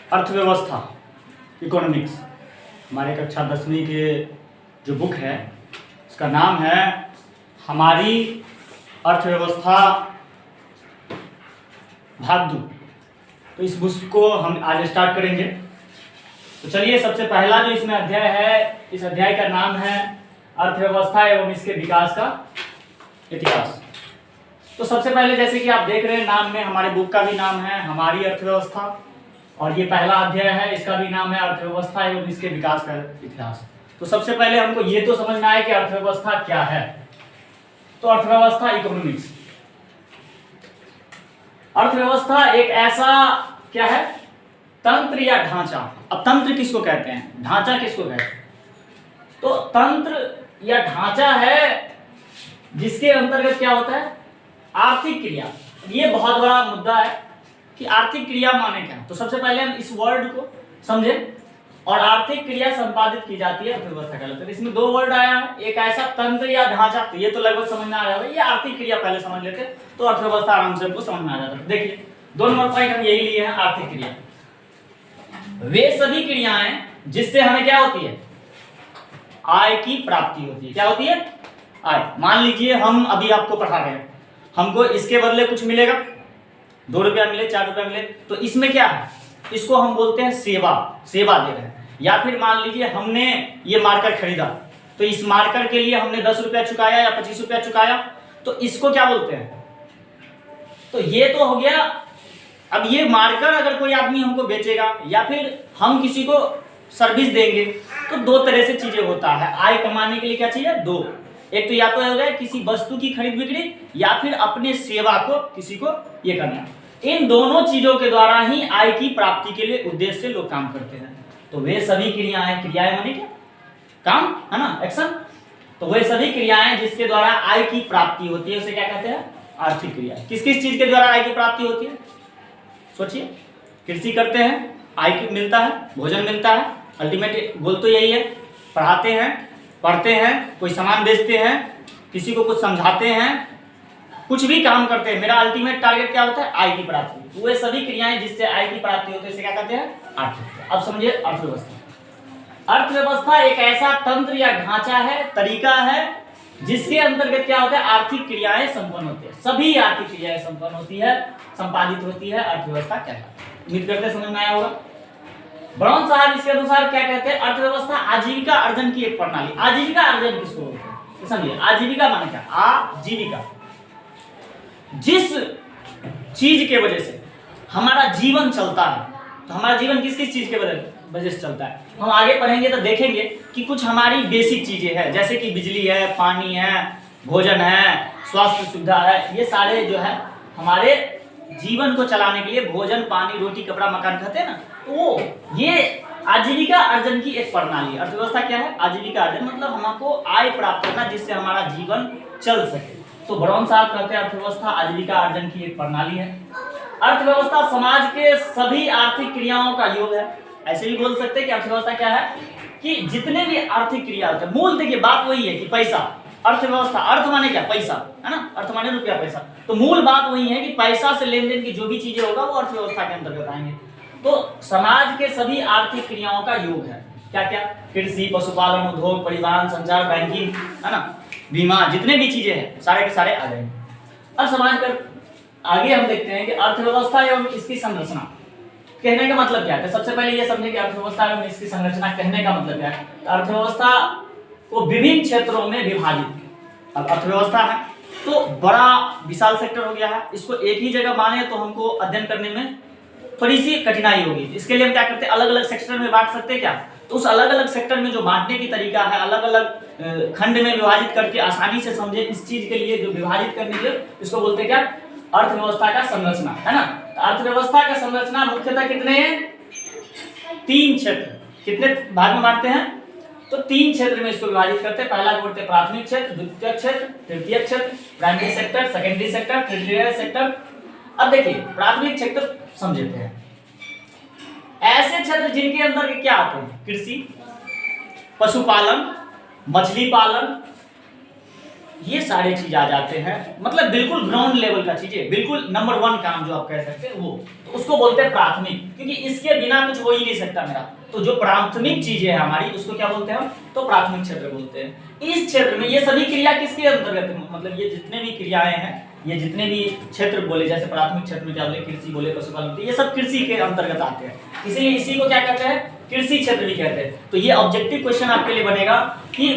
अर्थव्यवस्था इकोनॉमिक्स, हमारे कक्षा 10वीं के जो बुक है उसका नाम है हमारी अर्थव्यवस्था भाग 2। तो इस बुक को हम आज स्टार्ट करेंगे। तो चलिए, सबसे पहला जो इसमें अध्याय है, इस अध्याय का नाम है अर्थव्यवस्था एवं इसके विकास का इतिहास। तो सबसे पहले जैसे कि आप देख रहे हैं नाम में, हमारे बुक का भी नाम है हमारी अर्थव्यवस्था, और ये पहला अध्याय है, इसका भी नाम है अर्थव्यवस्था एवं इसके विकास का इतिहास। तो सबसे पहले हमको ये तो समझना है कि अर्थव्यवस्था क्या है। तो अर्थव्यवस्था इकोनॉमिक्स, अर्थव्यवस्था एक ऐसा क्या है, तंत्र या ढांचा। अब तंत्र किसको कहते हैं, ढांचा किसको कहते हैं? तो तंत्र या ढांचा है जिसके अंतर्गत क्या होता है, आर्थिक क्रिया। ये बहुत बड़ा मुद्दा है कि आर्थिक क्रिया माने क्या। तो सबसे पहले हम इस वर्ड को समझें। और आर्थिक क्रिया संपादित की जाती है अर्थव्यवस्था कहलाता है। इसमें दो वर्ड आया है, एक ऐसा तंत्र या ढांचा, तो ये तो लगभग समझ में आ रहा है। ये आर्थिक क्रिया पहले समझ लेते तो अर्थव्यवस्था आराम से हमको समझ में आ जाता है। देखिए, 2 नंबर पॉइंट हम यही लिए हैं, आर्थिक क्रिया वे सभी क्रियाएं जिससे हमें क्या होती है, आय की प्राप्ति होती है। क्या होती है, आय। मान लीजिए हम अभी आपको पढ़ा रहे हैं, हमको इसके बदले कुछ मिलेगा, 2 रुपया मिले, 4 रुपया मिले, तो इसमें क्या है, इसको हम बोलते हैं सेवा, सेवा दे रहे हैं। या फिर मान लीजिए हमने ये मार्कर खरीदा, तो इस मार्कर के लिए हमने 10 रुपया चुकाया या 25 रुपया चुकाया, तो इसको क्या बोलते हैं। तो ये तो हो गया। अब ये मार्कर अगर कोई आदमी हमको बेचेगा या फिर हम किसी को सर्विस देंगे, तो 2 तरह से चीजें होता है। आय कमाने के लिए क्या चाहिए, 2। एक तो या तो हो गया किसी वस्तु की खरीद बिक्री, या फिर अपने सेवा को किसी को ये करना। इन दोनों चीजों के द्वारा ही आय की प्राप्ति के लिए उद्देश्य से लोग काम करते हैं। तो वे सभी क्रियाएं, क्रियाएं माने क्या, काम है ना, एक्शन। तो वे सभी क्रियाएं जिसके द्वारा आय की प्राप्ति होती है उसे क्या कहते हैं, आर्थिक क्रिया। किस किस चीज के द्वारा आय की प्राप्ति होती है, सोचिए। कृषि करते हैं, आय मिलता है, भोजन मिलता है, अल्टीमेट गोल तो यही है। पढ़ाते हैं, पढ़ते हैं, कोई सामान बेचते हैं, किसी को कुछ समझाते हैं, कुछ भी काम करते हैं, मेरा अल्टीमेट टारगेट क्या होता है, आय की प्राप्ति। तो वे सभी क्रियाएं जिससे आय की प्राप्ति होती है इसे क्या कहते हैं, आर्थिक। अब समझिए अर्थव्यवस्था। अर्थव्यवस्था एक ऐसा तंत्र या ढांचा है, तरीका है, जिसके अंतर्गत क्या होता है, आर्थिक क्रियाएं संपन्न होती है। सभी आर्थिक क्रियाएं संपन्न होती है, संपादित होती है, अर्थव्यवस्था कहलाती है। उम्मीद करते हैं समझ में आया होगा। ब्राउन साहब इसके अनुसार क्या कहते हैं, अर्थव्यवस्था आजीविका अर्जन की एक प्रणाली। आजीविका अर्जन किसको बोलते हैं, समझिए। आजीविका माने क्या, आजीविका, जिस चीज के वजह से हमारा जीवन चलता है। तो हमारा जीवन किस किस चीज के वजह से चलता है, हम आगे पढ़ेंगे तो देखेंगे कि कुछ हमारी बेसिक चीजें हैं, जैसे कि बिजली है, पानी है, भोजन है, स्वास्थ्य सुविधा है। ये सारे जो है हमारे जीवन को चलाने के लिए, भोजन, पानी, रोटी, कपड़ा, मकान कहते हैं ना, तो ये आजीविका अर्जन की एक प्रणाली है। अर्थव्यवस्था क्या है, आजीविका अर्जन, मतलब हमको आय प्राप्त करना जिससे हमारा जीवन चल सके। तो ब्राउन साहब कहते हैं अर्थव्यवस्था आजीविका अर्जन की एक प्रणाली है। अर्थव्यवस्था समाज के सभी आर्थिक क्रियाओं का योग है। ऐसे भी बोल सकते हैं कि अर्थव्यवस्था क्या है, कि जितने भी आर्थिक क्रिया होते हैं, मूल देखिए बात वही है कि पैसा। अर्थव्यवस्था, अर्थ माने क्या, पैसा है ना, अर्थ माने रुपया, पैसा। तो मूल बात वही है कि पैसा से लेन देन की जो भी चीजें होगा वो अर्थव्यवस्था के अंतर्गत आएंगे। तो समाज के सभी आर्थिक क्रियाओं का योग है। क्या क्या, कृषि, पशुपालन, उद्योग, परिवहन, संचार, बैंकिंग, है ना, बीमा, जितने भी चीजें हैं सारे के सारे आ जाएंगे। अब समाज पर आगे हम देखते हैं कि अर्थव्यवस्था एवं इसकी संरचना कहने का मतलब क्या है। सबसे पहले ये समझें कि अर्थव्यवस्था एवं इसकी संरचना कहने का मतलब क्या है। अर्थव्यवस्था को विभिन्न क्षेत्रों में विभाजित। अब अर्थव्यवस्था है तो बड़ा विशाल सेक्टर हो गया है, इसको एक ही जगह माने तो हमको अध्ययन करने में थोड़ी सी कठिनाई होगी। इसके लिए हम क्या करते हैं, अलग अलग सेक्टर में बांट सकते हैं क्या। तो उस अलग अलग सेक्टर में जो बांटने की तरीका है, अलग अलग खंड में विभाजित करके आसानी से समझे, इस चीज के लिए जो विभाजित करने के लिए इसको बोलते हैं क्या, अर्थव्यवस्था का संरचना, है ना। तो अर्थव्यवस्था का संरचना मुख्यतः कितने हैं, 3 क्षेत्र। कितने भाग में बांटते हैं, तो 3 क्षेत्र में इसको विभाजित करते हैं। पहला बोलते हैं प्राथमिक क्षेत्र, द्वितीय क्षेत्र, तृतीय क्षेत्र, primary sector, secondary sector, tertiary sector. अब देखिए प्राथमिक क्षेत्र समझते हैं, ऐसे क्षेत्र जिनके अंदर क्या आते हैं, कृषि, पशुपालन, मछली पालन, ये सारे चीज आ जाते हैं, मतलब बिल्कुल ग्राउंड लेवल का चीजें, बिल्कुल नंबर 1 काम जो आप कह सकते हैं वो, तो उसको बोलते हैं प्राथमिक, क्योंकि इसके बिना कुछ हो ही नहीं सकता मेरा। तो जो प्राथमिक चीजें है हमारी उसको क्या बोलते हैं हम, तो प्राथमिक क्षेत्र बोलते हैं। इस क्षेत्र में ये सभी क्रिया किसके अंतर्गत है, मतलब ये जितने भी क्रियाएं हैं, ये जितने भी क्षेत्र बोले, जैसे प्राथमिक क्षेत्र में क्या बोले, कृषि बोले, पशुपालन, ये सब कृषि के अंतर्गत आते हैं, इसीलिए इसी को क्या कहते हैं, कृषि क्षेत्र भी कहते हैं। तो ये ऑब्जेक्टिव क्वेश्चन आपके लिए बनेगा कि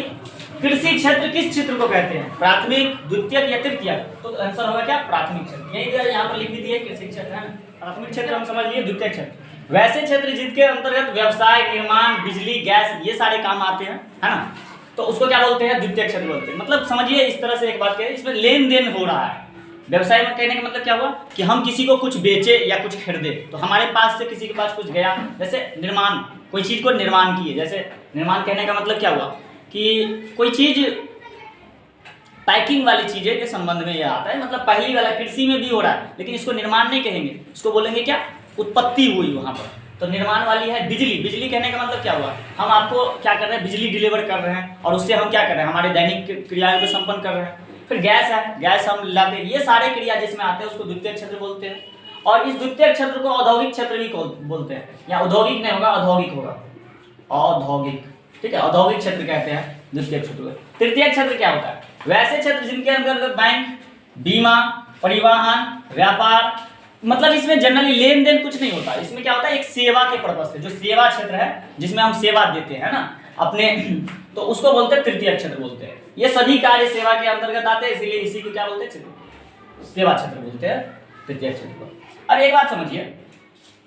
कृषि क्षेत्र किस क्षेत्र को कहते हैं, प्राथमिक, द्वितीयक या तृतीयक, तो आंसर होगा क्या, प्राथमिक क्षेत्र। यही यहाँ पर लिख भी दिए, कृषि क्षेत्र है, प्राथमिक क्षेत्र हम समझ लिए, द्वितीयक क्षेत्र वैसे क्षेत्र जिनके अंतर्गत व्यवसाय, निर्माण, बिजली, गैस ये सारे काम आते हैं, है ना, तो उसको क्या बोलते हैं, द्वितीयक क्षेत्र बोलते हैं। मतलब समझिए इस तरह से एक बात कहें, इसमें लेन देन हो रहा है। व्यवसाय में कहने का मतलब क्या हुआ कि हम किसी को कुछ बेचे या कुछ खरीदे, तो हमारे पास से किसी के पास कुछ गया, जैसे निर्माण, कोई चीज को निर्माण किए, जैसे निर्माण कहने का मतलब क्या हुआ कि कोई चीज पैकिंग वाली चीजें के संबंध में यह आता है, मतलब पहली वाला कृषि में भी हो रहा है, लेकिन इसको निर्माण नहीं कहेंगे, इसको बोलेंगे क्या, उत्पत्ति हुई वहां पर। तो निर्माण वाली है बिजली, बिजली कहने का मतलब क्या हुआ, हम आपको क्या कर रहे हैं, बिजली डिलीवर कर रहे हैं, और उससे हम क्या कर रहे हैं, हमारे दैनिक क्रियाओं को संपन्न कर रहे हैं। फिर गैस है, गैस हम लाते हैं, ये सारे क्रिया जिसमें आते हैं उसको द्वितीयक क्षेत्र बोलते हैं। और इस द्वितीयक क्षेत्र को औद्योगिक क्षेत्र भी बोलते हैं, या औद्योगिक नहीं होगा, औद्योगिक होगा, औद्योगिक, ठीक है, औद्योगिक क्षेत्र कहते हैं द्वितीयक क्षेत्र को। तृतीयक क्षेत्र क्या होता है, वैसे क्षेत्र जिनके अंतर्गत बैंक, बीमा, परिवहन, व्यापार, मतलब इसमें जनरली लेन देन कुछ नहीं होता, इसमें क्या होता है, एक सेवा के पर्पज से, जो सेवा क्षेत्र है जिसमें हम सेवा देते हैं ना अपने, तो उसको बोलते हैं तृतीयक क्षेत्र बोलते हैं। ये सभी कार्य सेवा के अंतर्गत आते हैं, इसीलिए इसी को क्या बोलते हैं, सेवा क्षेत्र बोलते हैं, तृतीयक क्षेत्र को। अब एक बात समझिए,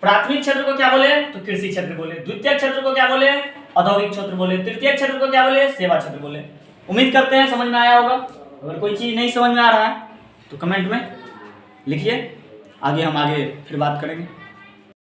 प्राथमिक क्षेत्र को क्या बोले, तो कृषि क्षेत्र बोले, द्वितीयक क्षेत्र को क्या बोले, औद्योगिक क्षेत्र बोले, तृतीयक क्षेत्र को क्या बोले, सेवा क्षेत्र बोले। उम्मीद करते हैं समझ में आया होगा। अगर कोई चीज नहीं समझ में आ रहा है तो कमेंट में लिखिए, आगे हम फिर बात करेंगे।